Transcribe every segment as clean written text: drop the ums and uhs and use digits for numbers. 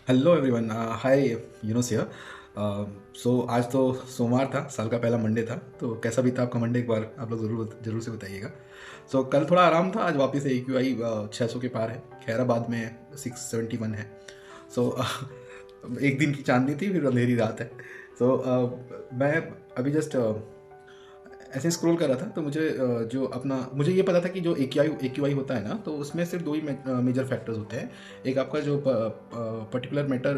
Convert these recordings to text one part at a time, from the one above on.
Hello everyone, hi Yunus here. So आज तो सोमवार था, साल का पहला मंडे था। तो कैसा भी था आपका मंडे, एक बार आप लोग ज़रूर से बताइएगा। सो कल थोड़ा आराम था, आज वापस से AQI 600 के पार है। खैराबाद में 671 है। सो एक दिन की चांदनी थी, फिर अंधेरी रात है। सो मैं अभी जस्ट ऐसे स्क्रॉल कर रहा था, तो मुझे जो अपना मुझे ये पता था कि जो AQI होता है ना, तो उसमें सिर्फ दो ही मेजर फैक्टर्स होते हैं। एक आपका जो पर्टिकुलेट मैटर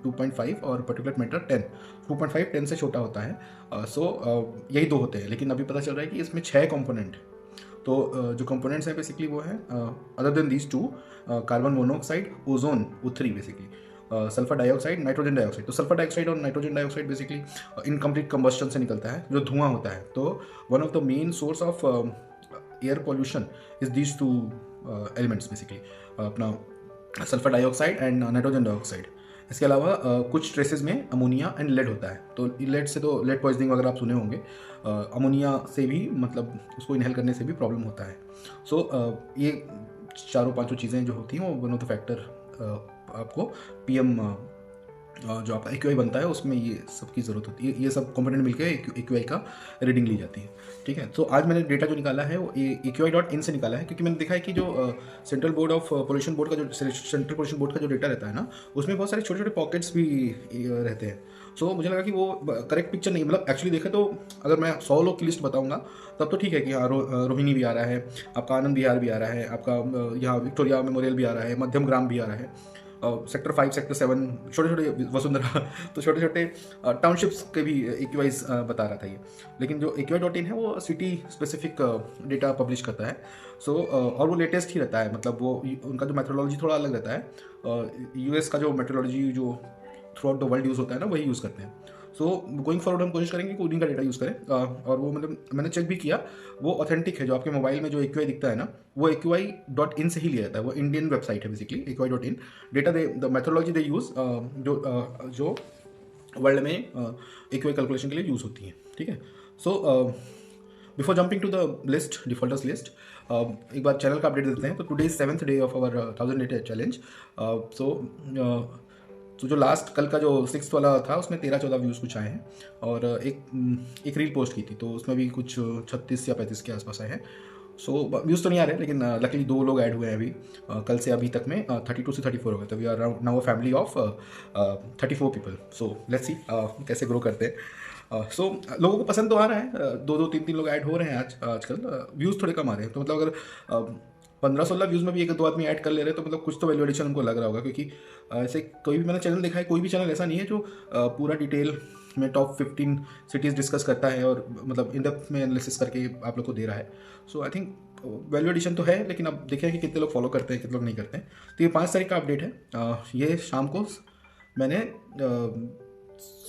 2.5 और पर्टिकुलेट मैटर 10। 2.5 10 से छोटा होता है। यही दो होते हैं, लेकिन अभी पता चल रहा है कि इसमें 6 कंपोनेंट हैं। तो जो कंपोनेंट्स हैं बेसिकली वो है, other than these two, carbon monoxide, ozone, O3 basically, sulphur dioxide, nitrogen dioxide. तो सल्फर डाइऑक्साइड और nitrogen dioxide basically incomplete combustion से निकलता है, जो धुआं होता है। तो one of the main source of air pollution is these two elements basically, अपना sulphur dioxide and nitrogen dioxide. इसके अलावा कुछ ट्रेसेस में अमोनिया एंड लेड होता है। तो लेड से तो लेड पॉइजनिंग वगैरह आप सुने होंगे। अमोनिया से भी, मतलब उसको इनहेल करने से भी प्रॉब्लम होता है। ये चारों पांचों चीज़ें जो होती हैं वो वन ऑफ द फैक्टर आपको PM जो आपका AQI बनता है उसमें ये सब की ज़रूरत होती है। ये सब कंपोनेंट मिलकर AQI का रीडिंग ली जाती है। ठीक है, तो आज मैंने डेटा जो निकाला है वो AQI.in से निकाला है, क्योंकि मैंने देखा है कि जो central board of pollution board का जो सेंट्रल पोल्यूशन बोर्ड का जो डेटा रहता है ना, उसमें बहुत सारे छोटे छोटे पॉकेट्स भी रहते हैं। सो मुझे लगा कि वो करेक्ट पिक्चर नहीं, मतलब एक्चुअली देखें तो अगर मैं 100 लोग की लिस्ट बताऊंगा तब तो ठीक है कि हाँ, रोहिणी भी आ रहा है, आपका आनंद विहार भी आ रहा है, आपका यहाँ विक्टोरिया मेमोरियल भी आ रहा है, मध्यम ग्राम भी आ रहा है, सेक्टर 5 सेक्टर 7, छोटे छोटे वसुंधरा तो छोटे छोटे टाउनशिप्स के भी AQIs बता रहा था ये। लेकिन जो AQI.in है वो सिटी स्पेसिफिक डेटा पब्लिश करता है। और वो लेटेस्ट ही रहता है, मतलब वो उनका जो मेथोडोलॉजी थोड़ा अलग रहता है। US का जो मेथोडोलॉजी जो through out the world use होता है ना, वही यूज़ करते हैं। गोइंग फॉरवर्ड हम कोशिश करेंगे कि उन्हीं का डेटा यूज़ करें। और वो, मतलब मैंने चेक भी किया, वो ऑथेंटिक है। जो आपके मोबाइल में जो AQI दिखता है ना, वो AQI.in से ही लिया जाता है। वो इंडियन वेबसाइट है basically, AQI.in। Data they the methodology they use, जो वर्ल्ड में AQI कैलकुलेशन के लिए यूज़ होती है। ठीक है, so before jumping to the list, defaulters list, एक बार चैनल का अपडेट देते हैं। तो today is 7th day of our 1000 day challenge. तो जो लास्ट कल का जो 6th वाला था उसमें 13-14 व्यूज़ कुछ आए हैं। और एक रील पोस्ट की थी, तो उसमें भी कुछ 36 या 35 के आसपास आए हैं। व्यूज़ तो नहीं आ रहे, लेकिन लकीली 2 लोग ऐड हुए हैं अभी। कल से अभी तक में 32 से 34 हो गए। तो we are now a family of 34 people. So let's see कैसे ग्रो करते हैं। लोगों को पसंद तो आ रहा है, 2-2 3-3 लोग ऐड हो रहे हैं आजकल। व्यूज़ थोड़े कम आ रहे हैं, तो मतलब अगर 15-16 व्यूज़ में भी 1-2 आदमी ऐड कर ले रहे हैं, तो मतलब कुछ तो वैल्यूएडिशन उनको लग रहा होगा। क्योंकि ऐसे कोई भी मैंने चैनल देखा है, कोई भी चैनल ऐसा नहीं है जो पूरा डिटेल में टॉप 15 सिटीज़ डिस्कस करता है और मतलब इन डेप्थ में एनालिसिस करके आप लोग को दे रहा है। सो आई थिंक वैल्यू एडिशन तो है, लेकिन अब देखें कि कितने लोग फॉलो करते हैं, कितने लोग नहीं करते हैं। तो ये 5 तारीख का अपडेट है। ये शाम को मैंने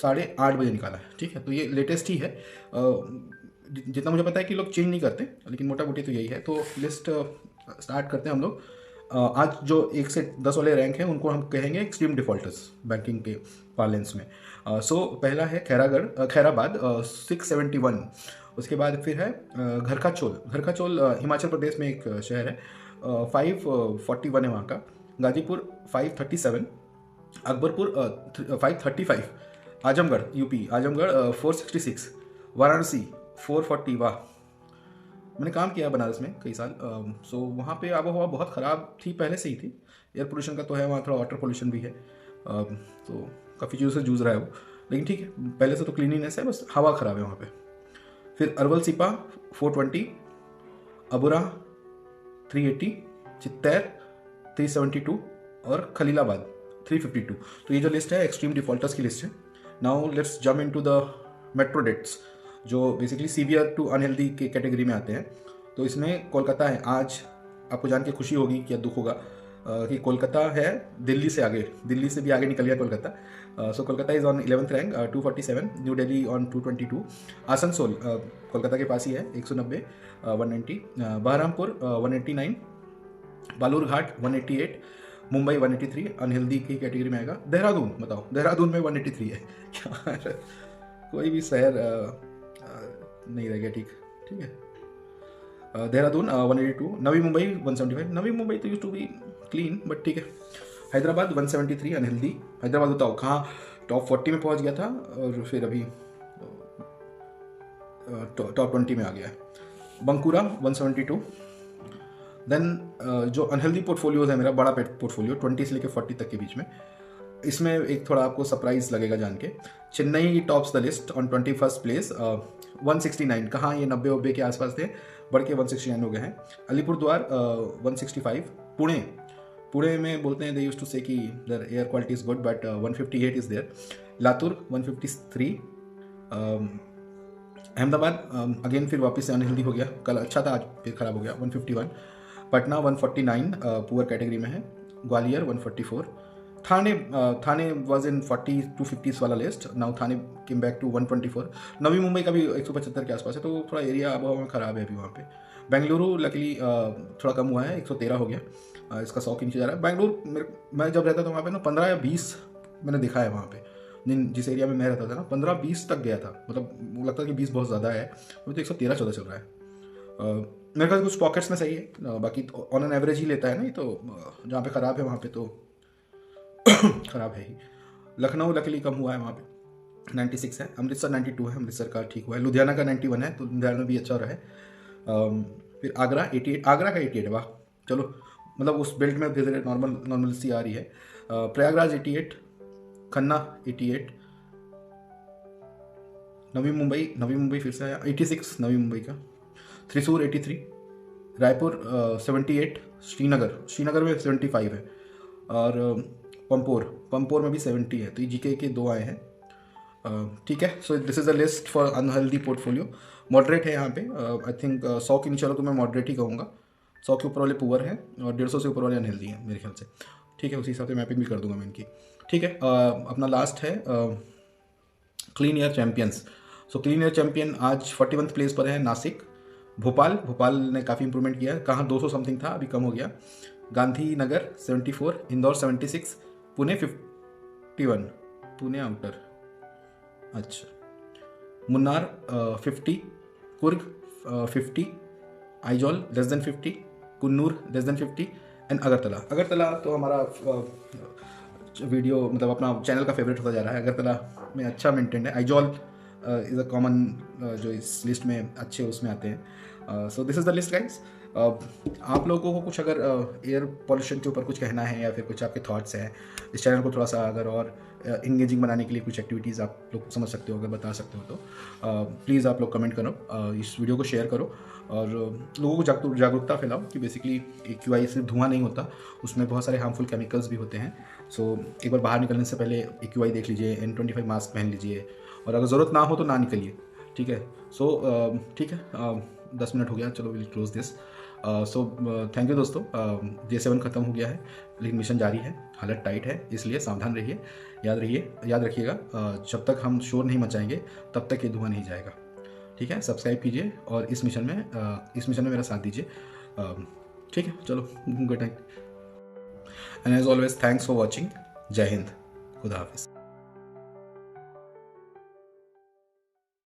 8:30 बजे निकाला है। ठीक है, तो ये लेटेस्ट ही है। जितना मुझे पता है कि लोग चेंज नहीं करते, लेकिन मोटा मोटी तो यही है। तो लिस्ट स्टार्ट करते हैं हम लोग। आज जो 1 से 10 वाले रैंक हैं उनको हम कहेंगे एक्सट्रीम डिफॉल्टर्स बैंकिंग के पार्लेंस में। पहला है खैराबाद, 671। उसके बाद फिर है घर का चोल हिमाचल प्रदेश में एक शहर है, 541 है वहाँ का। गाजीपुर 537, अकबरपुर 535, आजमगढ़ यूपी, आजमगढ़ 466, वाराणसी 440। वाह, मैंने काम किया बनारस में कई साल। वहाँ पे आबोहवा बहुत ख़राब थी, पहले से ही थी। एयर पोल्यूशन का तो है वहाँ, थोड़ा वाटर पोल्यूशन भी है। तो काफ़ी चीज़ों से जूझ रहा है वो, लेकिन ठीक है, पहले से तो क्लीनिनेस है, बस हवा ख़राब है वहाँ पे। फिर अरवल सिपा 420, अबुरा 380, चित्तैर 372 और खलीलाबाद 352। तो ये जो लिस्ट है एक्सट्रीम डिफॉल्टर्स की लिस्ट है। Now let's jump into the metro dates, जो बेसिकली सीवियर टू अनहेल्दी के कैटेगरी में आते हैं। तो इसमें कोलकाता है। आज आपको जान के खुशी होगी या दुख होगा कि कोलकाता है दिल्ली से आगे, दिल्ली से भी आगे निकल गया Kolkata. Kolkata is on 11th rank 247, new Delhi on 222, Asansol Kolkata के पास ही है 190, 190, बहरामपुर 189, बालूरघाट 188, मुंबई 183, अनहेल्दी की कैटेगरी में आएगा। देहरादून, बताओ, देहरादून में 183 है यार, कोई भी शहर नहीं रह गया। ठीक ठीक है। देहरादून 182, नवी मुंबई 175। नवी मुंबई तो use to be clean, but ठीक है। हैदराबाद 173 अनहेल्दी। हैदराबाद बताओ कहाँ टॉप 40 में पहुंच गया था और फिर अभी टॉप 20 में आ गया है। बंकुरा 172। देन जो अनहेल्दी पोर्टफोलियोज है मेरा बड़ा पोर्टफोलियो 20 से लेकर 40 तक के बीच में, इसमें एक थोड़ा आपको सरप्राइज लगेगा जान के। Chennai tops the list on 21st place 169। कहाँ ये 90 के आसपास थे, बढ़ के 169 हो गए हैं। अलीपुरद्वार 165। पुणे में बोलते हैं दे यूज्ड टू से कि their air quality is good but 158 is there. Latur 153। Ahmedabad again फिर वापस से अनहेल्दी हो गया, कल अच्छा था आज फिर खराब हो गया 151। पटना 149 पुअर कैटेगरी में है। Gwalior 144। Thane was in 40 to 50 वाला list, now Thane came back to 124। Navi Mumbai का भी 175 के आसपास है, तो थोड़ा एरिया आबोहवा में ख़राब है अभी वहाँ पे। बेंगलुरु लकीली थोड़ा कम हुआ है, 113 हो गया, इसका 100 के नीचे जा रहा है। बेंगलुरु मैं जब रहता था वहाँ पे ना 15 या 20 मैंने देखा है वहाँ पे, जिस एरिया में मैं रहता था ना 15-20 तक गया था, मतलब लगता था कि 20 बहुत ज़्यादा है, अभी तो 113-14 चल रहा है। मेरे ख्याल कुछ पॉकेट्स में सही है, बाकी ऑन एन एवरेज ही लेता है ना, तो जहाँ पे ख़राब है वहाँ पे तो ख़राब है ही। लखनऊ लकीली कम हुआ है, वहाँ पे 96 है। अमृतसर 92 है, अमृतसर का ठीक हुआ है। लुधियाना का 91 है, तो लुधियाना भी अच्छा रहा है। फिर आगरा 88, आगरा का 88 है, वाह चलो, मतलब उस बेल्ट में धीरे धीरे नॉर्मल सी आ रही है। प्रयागराज 88। खन्ना 88। नवी मुंबई फिर से आया 86 नवी मुंबई का। थ्रिसूर 83। रायपुर 78। श्रीनगर में 75 है। और पंपोर में भी 70 है, तो ये जीके के 2 आए हैं। ठीक है, so this is a list for unhealthy portfolio. Moderate है यहाँ पे, आई थिंक 100 के नीचे वाला तो मैं मॉडरेट ही कहूँगा, 100 के ऊपर वाले पुअर हैं और 150 से ऊपर वाले अनहेल्दी हैं मेरे ख्याल से। ठीक है, उसी हिसाब से मैपिंग भी कर दूंगा मैं इनकी। ठीक है, अपना लास्ट है clean air champions. So clean air champion आज 41th प्लेस पर है नासिक। भोपाल ने काफ़ी इंप्रूवमेंट किया है, कहाँ 200 समथिंग था, अभी कम हो गया। गांधीनगर 74। इंदौर 76। पुणे 51, पुणे आउटर, अच्छा। Munnar 50। Coorg 50। Aizawl less than 50। Coonoor less than 50 and Agartala तो हमारा वीडियो मतलब अपना चैनल का फेवरेट होता जा रहा है। अगरतला में अच्छा मेंटेन है। आइजॉल इज़ अ कॉमन जो इस लिस्ट में अच्छे उसमें आते हैं। So this is the list guys. आप लोगों को कुछ अगर एयर पॉल्यूशन के ऊपर कुछ कहना है या फिर कुछ आपके थॉट्स हैं, इस चैनल को थोड़ा सा अगर और इंगेजिंग बनाने के लिए कुछ एक्टिविटीज़ आप लोग समझ सकते हो, अगर बता सकते हो तो प्लीज़ आप लोग कमेंट करो, इस वीडियो को शेयर करो और लोगों को जागरूकता फैलाओ कि बेसिकली AQI सिर्फ धुआं नहीं होता, उसमें बहुत सारे हार्मफुल केमिकल्स भी होते हैं। सो एक बार बाहर निकलने से पहले AQI देख लीजिए, N95 मास्क पहन लीजिए और अगर ज़रूरत ना हो तो ना निकलिए। ठीक है, सो ठीक है, 10 मिनट हो गया, चलो will close this. So thank you दोस्तों। J7 ख़त्म हो गया है लेकिन मिशन जारी है, हालत टाइट है, इसलिए सावधान रहिए। याद रखिएगा, जब तक हम शोर नहीं मचाएंगे तब तक ये धुआं नहीं जाएगा। ठीक है, सब्सक्राइब कीजिए और इस मिशन में मेरा साथ दीजिए। ठीक है, चलो good night and as always thanks for watching. जय हिंद, खुदा हाफिज़।